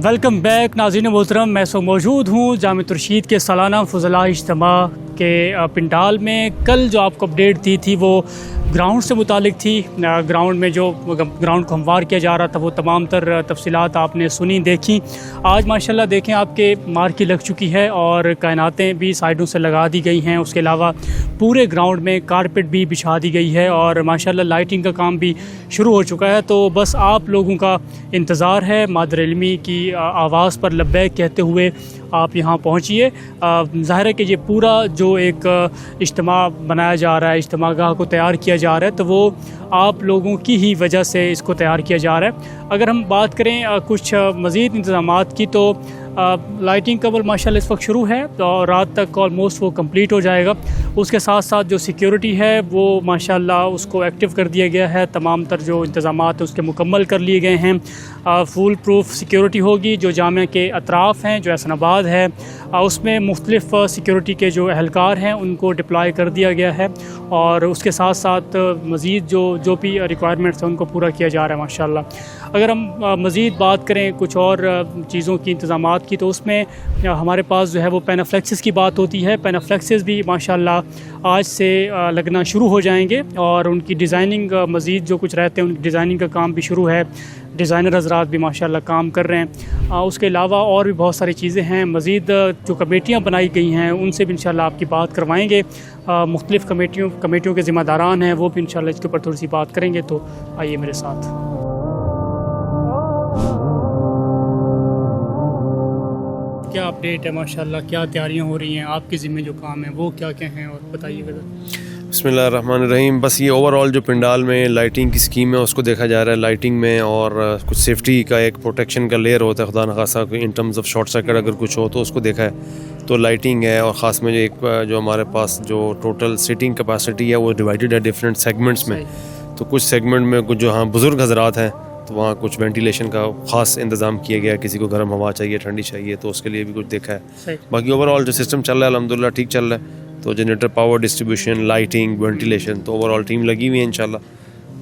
Welcome back नाज़रीन मोहतरम, मैं मौजूद हूँ जामिअत रशीद के सालाना फज़ला इज्तिमा के पंडाल में। कल जो आपको अपडेट दी थी वो ग्राउंड से मुतालिक थी। ग्राउंड में जो ग्राउंड को हमवार किया जा रहा था वो तमाम तर तफसीलात आपने सुनी देखी। आज माशाल्लाह देखें आपके मार्की लग चुकी है और कायनातें भी साइडों से लगा दी गई हैं। उसके अलावा पूरे ग्राउंड में कारपेट भी बिछा दी गई है और माशाल्लाह लाइटिंग का काम भी शुरू हो चुका है। तो बस आप लोगों का इंतज़ार है। मादर इल्मी की आवाज़ पर लब्बैक कहते हुए आप यहाँ पहुँचिए। ज़ाहिर है कि ये पूरा जो एक इज्तिमा बनाया जा रहा है, इज्तिमा गाह को तैयार किया जा रहा है, तो वो आप लोगों की ही वजह से इसको तैयार किया जा रहा है। अगर हम बात करें कुछ मज़ीद इंतज़ामात की तो लाइटिंग का अमल माशाल्लाह इस वक्त शुरू है और रात तक ऑलमोस्ट वो कंप्लीट हो जाएगा। उसके साथ साथ जो सिक्योरिटी है वो माशाल्लाह उसको एक्टिव कर दिया गया है। तमाम तर जो इंतज़ामात हैं उसके मुकम्मल कर लिए गए हैं। फुल प्रूफ सिक्योरिटी होगी। जो जामिया के अतराफ़ हैं, जो एहसनाबाद है, उसमें मुख्तलिफ़ सिक्योरिटी के जो एहलकार हैं उनको डिप्लॉय कर दिया गया है और उसके साथ साथ मज़ीद जो भी रिक्वायरमेंट्स हैं उनको पूरा किया जा रहा है माशाल्लाह। अगर हम मज़ीद बात करें कुछ और चीज़ों की इंतज़ामात की तो उसमें हमारे पास जो है वो पेनाफ्लेक्सिस की बात होती है। पेनाफ्लेक्सिस भी माशाल्लाह आज से लगना शुरू हो जाएंगे और उनकी डिज़ाइनिंग मज़ीद जो कुछ रहते हैं उनकी डिज़ाइनिंग का काम भी शुरू है। डिज़ाइनर हज़रात भी माशाल्लाह काम कर रहे हैं। उसके अलावा और भी बहुत सारी चीज़ें हैं। मज़ीद जो कमेटियाँ बनाई गई हैं उनसे भी इंशाल्लाह आपकी बात करवाएंगे। मुख्तलिफ़ कमेटियों के ज़िम्मेदारान हैं वो भी इंशाल्लाह इसके ऊपर थोड़ी सी बात करेंगे। तो आइए मेरे साथ। क्या अपडेट है माशाल्लाह, क्या तैयारियां हो रही हैं, आपके ज़िम्मे जो काम है वो क्या क्या हैं और बताइएगा। बिस्मिल्लाहिर्रहमानिर्रहीम। बस ये ओवरऑल जो पंडाल में लाइटिंग की स्कीम है उसको देखा जा रहा है। लाइटिंग में और कुछ सेफ्टी का एक प्रोटेक्शन का लेयर होता है, खुदा न खासा in terms of short circuit अगर कुछ हो तो उसको देखा है। तो लाइटिंग है और ख़ास में जो हमारे पास जो टोटल सीटिंग कैपेसिटी है वो डिवाइडेड है डिफरेंट सेगमेंट्स में। तो कुछ सेगमेंट में कुछ जो बुज़ुर्ग हज़रात हैं तो वहाँ कुछ वेंटिलेशन का ख़ास इंतज़ाम किया गया। किसी को गर्म हवा चाहिए, ठंडी चाहिए, तो उसके लिए भी कुछ देखा है। बाकी ओवरऑल जो सिस्टम चल रहा है अल्हम्दुलिल्लाह ठीक चल रहा है। तो generator power distribution, lighting, ventilation, तो ओवरऑल टीम लगी हुई है इंशाल्लाह।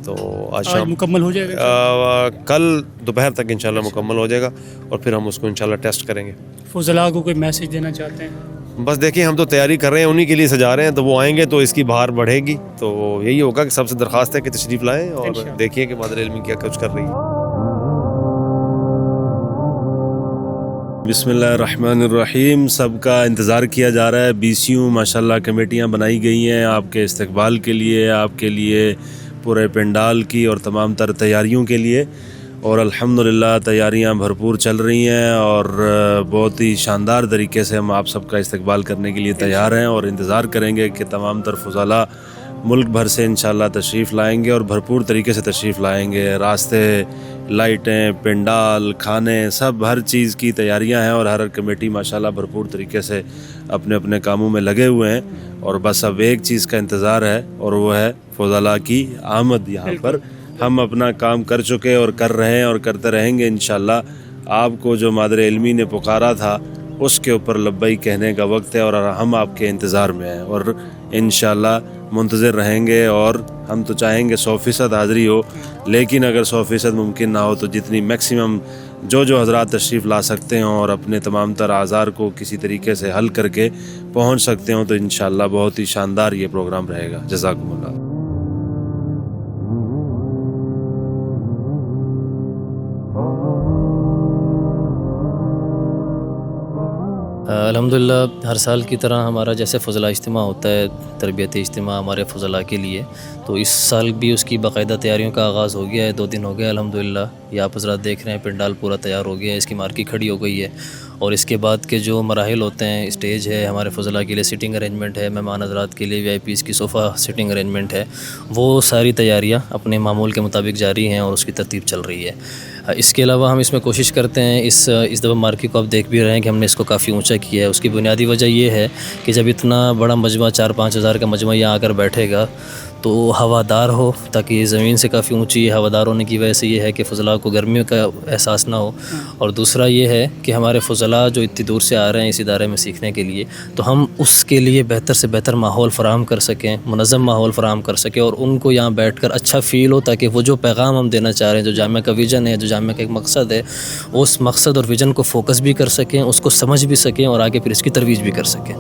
तो आज शाम मुकम्मल हो जाएगा। कल दोपहर तक इंशाल्लाह मुकम्मल हो जाएगा और फिर हम उसको इंशाल्लाह टेस्ट करेंगे। फुज़ला को कोई मैसेज देना चाहते हैं? बस देखिए, हम तो तैयारी कर रहे हैं, उन्हीं के लिए सजा रहे हैं। तो वो आएंगे तो इसकी बहार बढ़ेगी। तो यही होगा कि सबसे दरख्वास्त है कि तशरीफ़ लाएँ और देखिए कि मादर इल्मी क्या कुछ कर रही है। बिस्मिल्लाहिर्रहमानिर्रहीम। सबका इंतज़ार किया जा रहा है। BCU माशाल्लाह कमेटियाँ बनाई गई हैं आपके इस्तकबाल के लिए, आपके लिए पूरे पंडाल की और तमाम तर तैयारियों के लिए। और अल्हम्दुलिल्लाह तैयारियां भरपूर चल रही हैं और बहुत ही शानदार तरीके से हम आप सबका इस्तकबाल करने के लिए तैयार हैं और इंतज़ार करेंगे कि तमाम तर फुज़ला मुल्क भर से इंशाल्लाह तशरीफ़ लाएंगे और भरपूर तरीके से तशरीफ़ लाएंगे। रास्ते, लाइटें, पंडाल, खाने, सब हर चीज़ की तैयारियां हैं और हर कमेटी माशाल्लाह भरपूर तरीके से अपने अपने कामों में लगे हुए हैं। और बस अब एक चीज़ का इंतज़ार है और वो है फुज़ला की आमद। यहाँ पर हम अपना काम कर चुके और कर रहे हैं और करते रहेंगे इंशाल्लाह। आपको जो मादर इल्मी ने पुकारा था उसके ऊपर लब्बई कहने का वक्त है और हम आपके इंतज़ार में हैं और इंशाल्लाह मुंतज़िर रहेंगे। और हम तो चाहेंगे 100% हाज़िरी हो, लेकिन अगर 100% मुमकिन ना हो तो जितनी मैक्सिमम जो हज़रात तशरीफ़ ला सकते हों और अपने तमाम तर आज़ार को किसी तरीके से हल करके पहुँच सकते हों तो इंशाल्लाह बहुत ही शानदार ये प्रोग्राम रहेगा। जज़ाकुमुल्लाह। अल्हम्दुलिल्लाह हर साल की तरह हमारा जैसे फज़ला इज्तिमा होता है, तरबियती इज्तिमा हमारे फज़ला के लिए, तो इस साल भी उसकी बाकायदा तैयारियों का आगाज़ हो गया है। 2 दिन हो गए अल्हम्दुलिल्लाह। ये आप हज़रात देख रहे हैं पंडाल पूरा तैयार हो गया है, इसकी मार्की खड़ी हो गई है और इसके बाद के जो मराहिल होते हैं, स्टेज है हमारे फज़ला के लिए, सिटिंग अरेंजमेंट है, मेहमान हज़रात के लिए VIPs की सोफ़ा सिटिंग अरेंजमेंट है, वो सारी तैयारियाँ अपने मामूल के मुताबिक जारी हैं और उसकी तरतीब चल रही है। इसके अलावा हम इसमें कोशिश करते हैं, इस दफ़ा मार्की को आप देख भी रहे हैं कि हमने इसको काफ़ी ऊंचा किया है। उसकी बुनियादी वजह ये है कि जब इतना बड़ा मजमा 4-5 हज़ार का मजमा यहाँ आकर बैठेगा تو ہوادار ہو، تاکہ یہ زمین سے کافی اونچی ہے۔ ہوادار ہونے کی وجہ سے یہ ہے کہ فضلاء کو گرمی کا احساس نہ ہو، اور دوسرا یہ ہے کہ ہمارے فضلاء جو اتنی دور سے آ رہے ہیں اس ادارے میں سیکھنے کے لیے، تو ہم اس کے لیے بہتر سے بہتر ماحول فراہم کر سکیں، منظم ماحول فراہم کر سکیں، اور ان کو یہاں بیٹھ کر اچھا فیل ہو، تاکہ وہ جو پیغام ہم دینا چاہ رہے ہیں، جو جامعہ کا ویژن ہے، جو جامعہ کا ایک مقصد ہے، اس مقصد اور ویژن کو فوکس بھی کر سکیں، اس کو سمجھ بھی سکیں، اور آگے پھر اس کی ترویج بھی کر سکیں۔